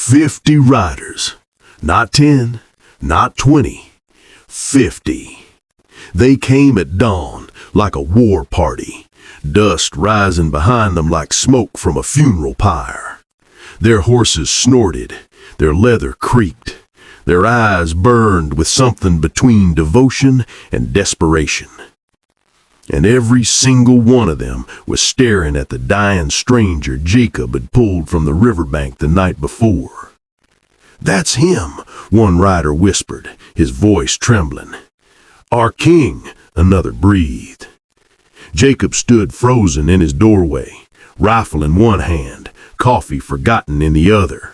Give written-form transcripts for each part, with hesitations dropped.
50 riders. Not 10, not 20, 50. They came at dawn like a war party, dust rising behind them like smoke from a funeral pyre. Their horses snorted, their leather creaked, their eyes burned with something between devotion and desperation. And every single one of them was staring at the dying stranger Jacob had pulled from the riverbank the night before. "That's him," one rider whispered, his voice trembling. "Our king," another breathed. Jacob stood frozen in his doorway, rifle in one hand, coffee forgotten in the other.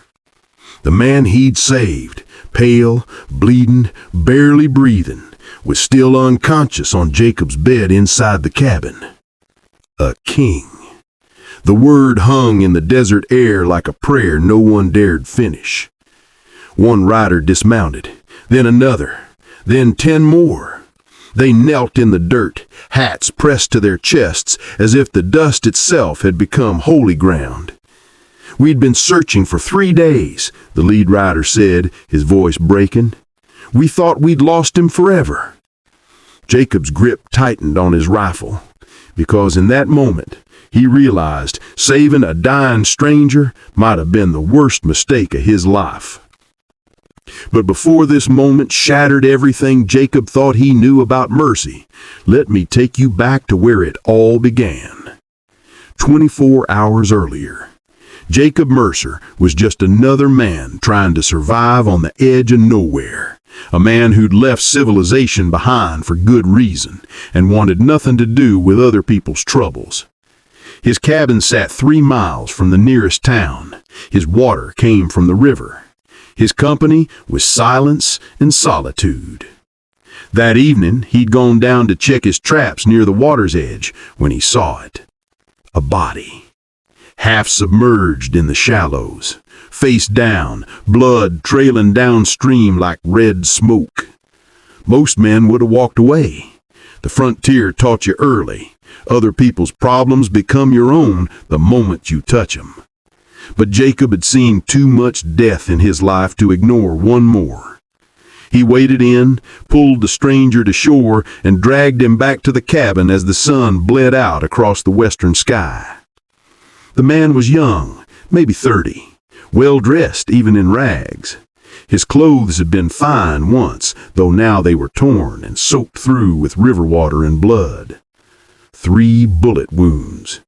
The man he'd saved, pale, bleeding, barely breathing, was still unconscious on Jacob's bed inside the cabin. A king. The word hung in the desert air like a prayer no one dared finish. One rider dismounted, then another, then 10 more. They knelt in the dirt, hats pressed to their chests as if the dust itself had become holy ground. "We'd been searching for 3 days," the lead rider said, his voice breaking. "We thought we'd lost him forever." Jacob's grip tightened on his rifle, because in that moment he realized saving a dying stranger might have been the worst mistake of his life. But before this moment shattered everything Jacob thought he knew about mercy, let me take you back to where it all began. 24 hours earlier, Jacob Mercer was just another man trying to survive on the edge of nowhere, a man who'd left civilization behind for good reason and wanted nothing to do with other people's troubles. His cabin sat 3 miles from the nearest town. His water came from the river. His company was silence and solitude. That evening, he'd gone down to check his traps near the water's edge when he saw it. A body, half submerged in the shallows, face down, blood trailing downstream like red smoke. Most men would have walked away. The frontier taught you early. Other people's problems become your own the moment you touch them. But Jacob had seen too much death in his life to ignore one more. He waded in, pulled the stranger to shore, and dragged him back to the cabin as the sun bled out across the western sky. The man was young, maybe 30, well-dressed even in rags. His clothes had been fine once, though now they were torn and soaked through with river water and blood. 3 bullet wounds,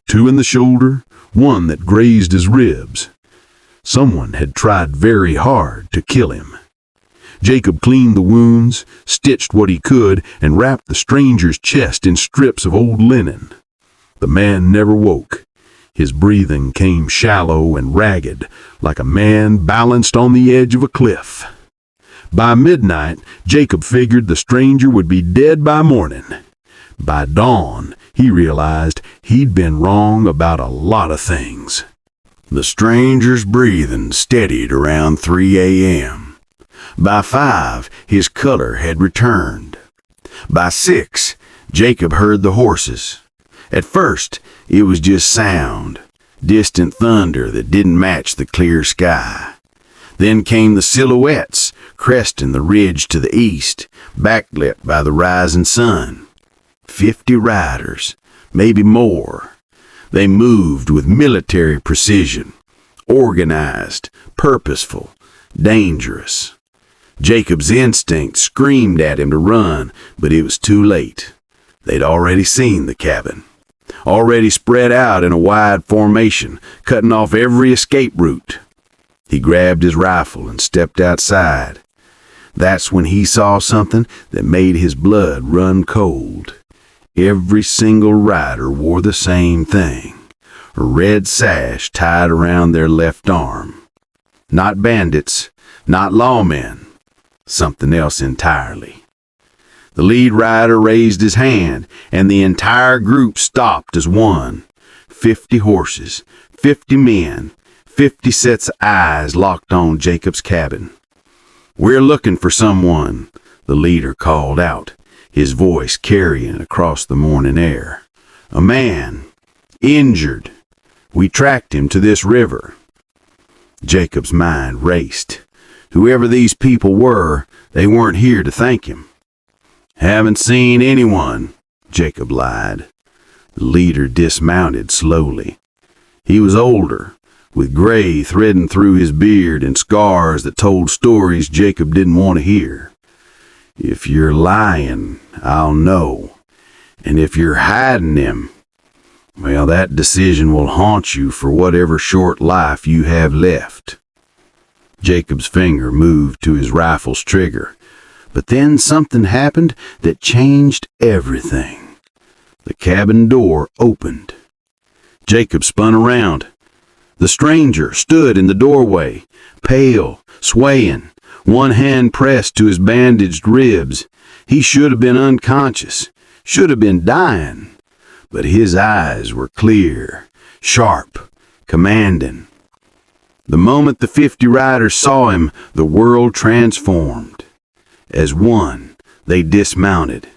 2 in the shoulder, 1 that grazed his ribs. Someone had tried very hard to kill him. Jacob cleaned the wounds, stitched what he could, and wrapped the stranger's chest in strips of old linen. The man never woke. His breathing came shallow and ragged, like a man balanced on the edge of a cliff. By midnight, Jacob figured the stranger would be dead by morning. By dawn, he realized he'd been wrong about a lot of things. The stranger's breathing steadied around 3 a.m. By 5, his color had returned. By 6, Jacob heard the horses. At first, it was just sound, distant thunder that didn't match the clear sky. Then came the silhouettes, cresting the ridge to the east, backlit by the rising sun. 50 riders, maybe more. They moved with military precision, organized, purposeful, dangerous. Jacob's instinct screamed at him to run, but it was too late. They'd already seen the cabin, already spread out in a wide formation, cutting off every escape route. He grabbed his rifle and stepped outside. That's when he saw something that made his blood run cold. Every single rider wore the same thing, a red sash tied around their left arm. Not bandits, not lawmen, something else entirely. The lead rider raised his hand, and the entire group stopped as one. 50 horses, 50 men, 50 sets of eyes locked on Jacob's cabin. "We're looking for someone," the leader called out, his voice carrying across the morning air. "A man, injured. We tracked him to this river." Jacob's mind raced. Whoever these people were, they weren't here to thank him. Haven't seen anyone, Jacob lied. The leader dismounted slowly. He was older, with gray threading through his beard and scars that told stories Jacob didn't want to hear. If you're lying, I'll know. And if you're hiding them, well, that decision will haunt you for whatever short life you have left. Jacob's finger moved to his rifle's trigger, but then something happened that changed everything. The cabin door opened. Jacob spun around. The stranger stood in the doorway, pale, swaying, one hand pressed to his bandaged ribs. He should have been unconscious, should have been dying, but his eyes were clear, sharp, commanding. The moment the 50 riders saw him, the world transformed. As one, they dismounted.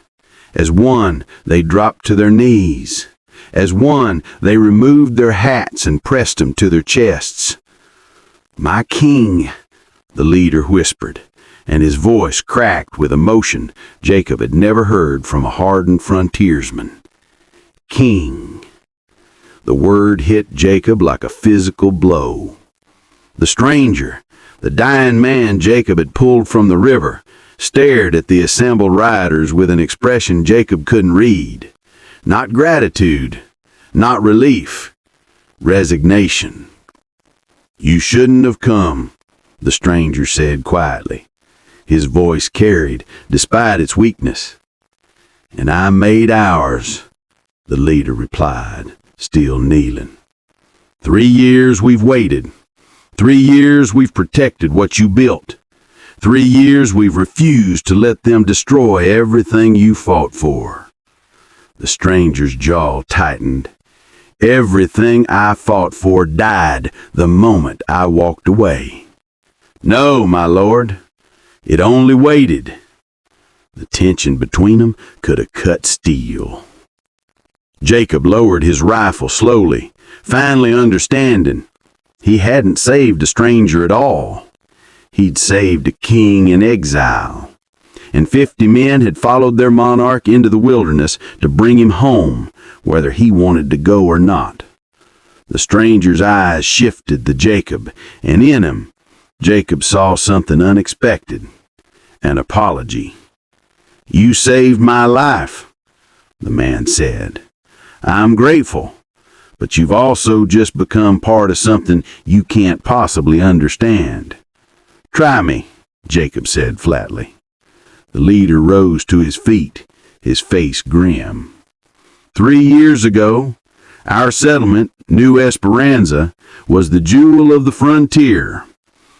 As one, they dropped to their knees. As one, they removed their hats and pressed them to their chests. "My king," the leader whispered, and his voice cracked with emotion Jacob had never heard from a hardened frontiersman. King. The word hit Jacob like a physical blow. The stranger, the dying man Jacob had pulled from the river, stared at the assembled riders with an expression Jacob couldn't read. Not gratitude, not relief, resignation. "You shouldn't have come," the stranger said quietly. His voice carried, despite its weakness. "And I made ours," the leader replied, still kneeling. 3 years we've waited. 3 years we've protected what you built. 3 years we've refused to let them destroy everything you fought for. The stranger's jaw tightened. Everything I fought for died the moment I walked away. No, my lord, it only waited. The tension between them could have cut steel. Jacob lowered his rifle slowly, finally understanding. He hadn't saved a stranger at all. He'd saved a king in exile. And 50 men had followed their monarch into the wilderness to bring him home, whether he wanted to go or not. The stranger's eyes shifted to Jacob, and in him, Jacob saw something unexpected. An apology. "You saved my life," the man said. "I'm grateful, but you've also just become part of something you can't possibly understand." "Try me," Jacob said flatly. The leader rose to his feet, his face grim. 3 years ago, our settlement, New Esperanza, was the jewel of the frontier.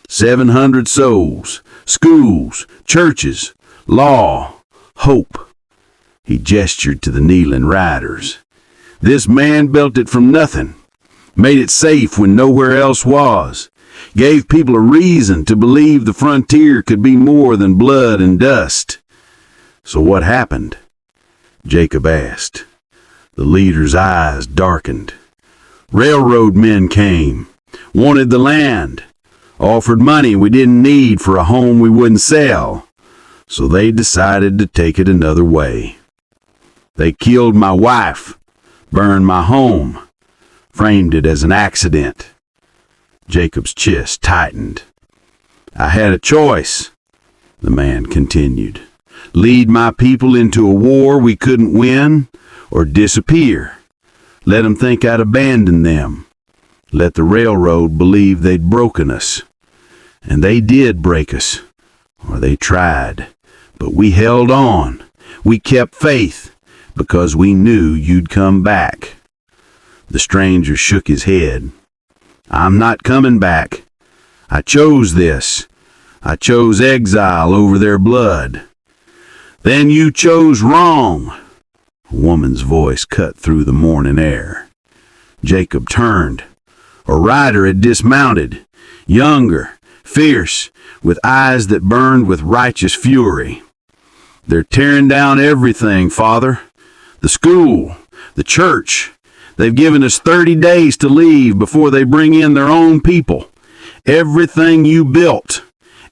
700 souls, schools, churches, law, hope. He gestured to the kneeling riders. This man built it from nothing, made it safe when nowhere else was, gave people a reason to believe the frontier could be more than blood and dust. So what happened? Jacob asked. The leader's eyes darkened. Railroad men came, wanted the land, offered money we didn't need for a home we wouldn't sell. So they decided to take it another way. They killed my wife, burned my home, framed it as an accident. Jacob's chest tightened. I had a choice, the man continued. Lead my people into a war we couldn't win, or disappear. Let them think I'd abandoned them. Let the railroad believe they'd broken us. And they did break us, or they tried. But we held on. We kept faith, because we knew you'd come back. The stranger shook his head. I'm not coming back. I chose this. I chose exile over their blood. Then you chose wrong. A woman's voice cut through the morning air. Jacob turned. A rider had dismounted, younger, fierce, with eyes that burned with righteous fury. They're tearing down everything, Father. The school, the church. They've given us 30 days to leave before they bring in their own people. Everything you built,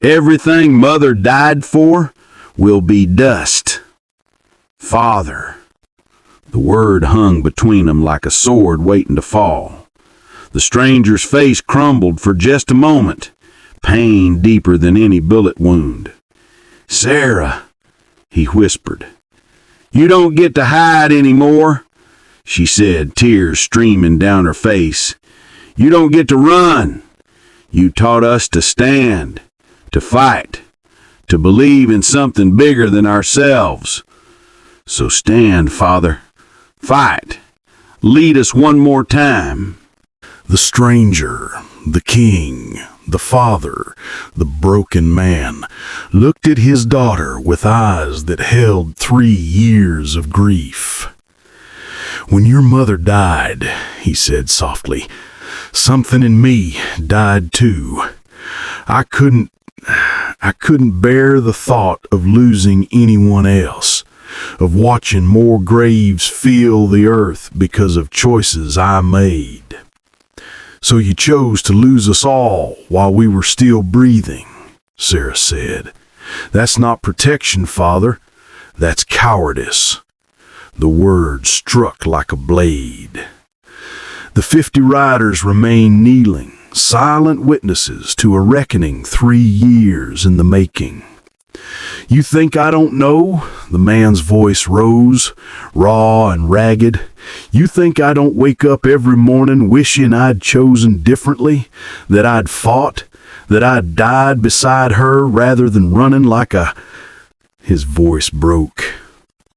everything Mother died for, will be dust. Father. The word hung between them like a sword waiting to fall. The stranger's face crumbled for just a moment, pain deeper than any bullet wound. Sarah, he whispered. You don't get to hide anymore, she said, tears streaming down her face. You don't get to run. You taught us to stand, to fight, to believe in something bigger than ourselves. So stand, Father. Fight. Lead us one more time. The stranger, the king, the father, the broken man, looked at his daughter with eyes that held 3 years of grief. When your mother died, he said softly, something in me died too. I couldn't bear the thought of losing anyone else, of watching more graves fill the earth because of choices I made. So you chose to lose us all while we were still breathing, Sarah said. That's not protection, Father. That's cowardice. The word struck like a blade. The 50 riders remained kneeling, silent witnesses to a reckoning 3 years in the making. You think I don't know? The man's voice rose, raw and ragged. You think I don't wake up every morning wishing I'd chosen differently, that I'd fought, that I'd died beside her rather than running like a... His voice broke.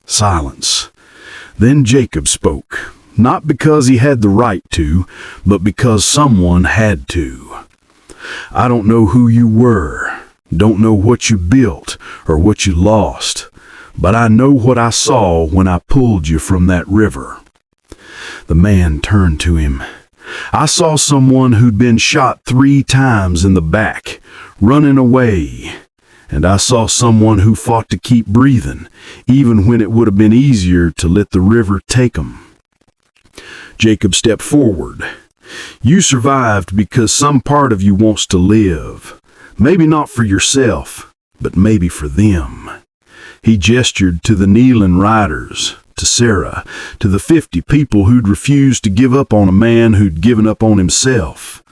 Silence. Then Jacob spoke, not because he had the right to, but because someone had to. I don't know who you were, don't know what you built or what you lost, but I know what I saw when I pulled you from that river. The man turned to him. I saw someone who'd been shot 3 times in the back, running away. And I saw someone who fought to keep breathing, even when it would have been easier to let the river take 'em. Jacob stepped forward. You survived because some part of you wants to live. Maybe not for yourself, but maybe for them. He gestured to the kneeling riders, to Sarah, to the 50 people who'd refused to give up on a man who'd given up on himself.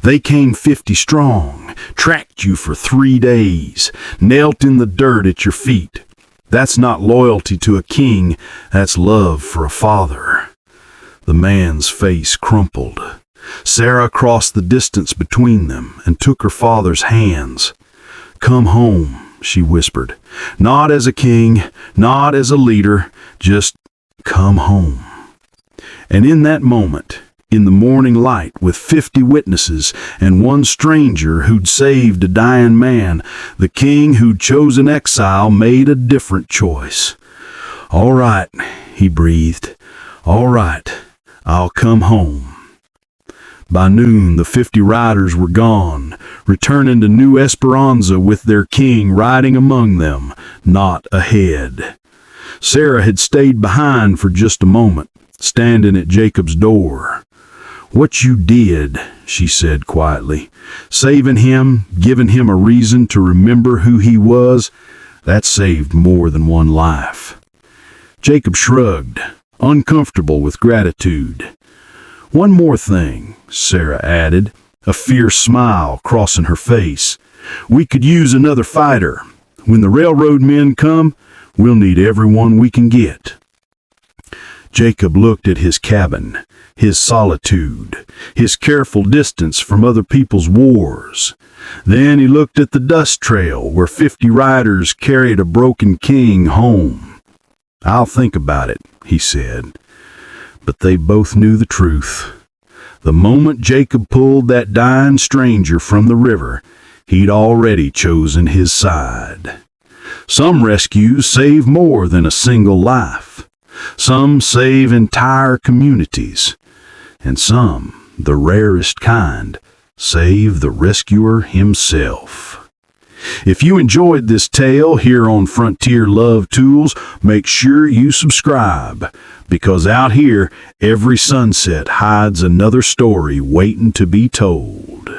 They came 50 strong, tracked you for 3 days, knelt in the dirt at your feet. That's not loyalty to a king, that's love for a father. The man's face crumpled. Sarah crossed the distance between them and took her father's hands. Come home, she whispered. Not as a king, not as a leader, just come home. And in that moment, in the morning light with 50 witnesses and one stranger who'd saved a dying man, the king who'd chosen exile made a different choice. All right, he breathed. All right, I'll come home. By noon, the 50 riders were gone, returning to New Esperanza with their king riding among them, not ahead. Sarah had stayed behind for just a moment, standing at Jacob's door. What you did, she said quietly, saving him, giving him a reason to remember who he was, that saved more than one life. Jacob shrugged, uncomfortable with gratitude. One more thing, Sarah added, a fierce smile crossing her face. We could use another fighter. When the railroad men come, we'll need everyone we can get. Jacob looked at his cabin, his solitude, his careful distance from other people's wars. Then he looked at the dust trail where 50 riders carried a broken king home. I'll think about it, he said. But they both knew the truth. The moment Jacob pulled that dying stranger from the river, he'd already chosen his side. Some rescues save more than a single life. Some save entire communities. And some, the rarest kind, save the rescuer himself. If you enjoyed this tale here on Frontier Love Tools, make sure you subscribe, because out here, every sunset hides another story waiting to be told.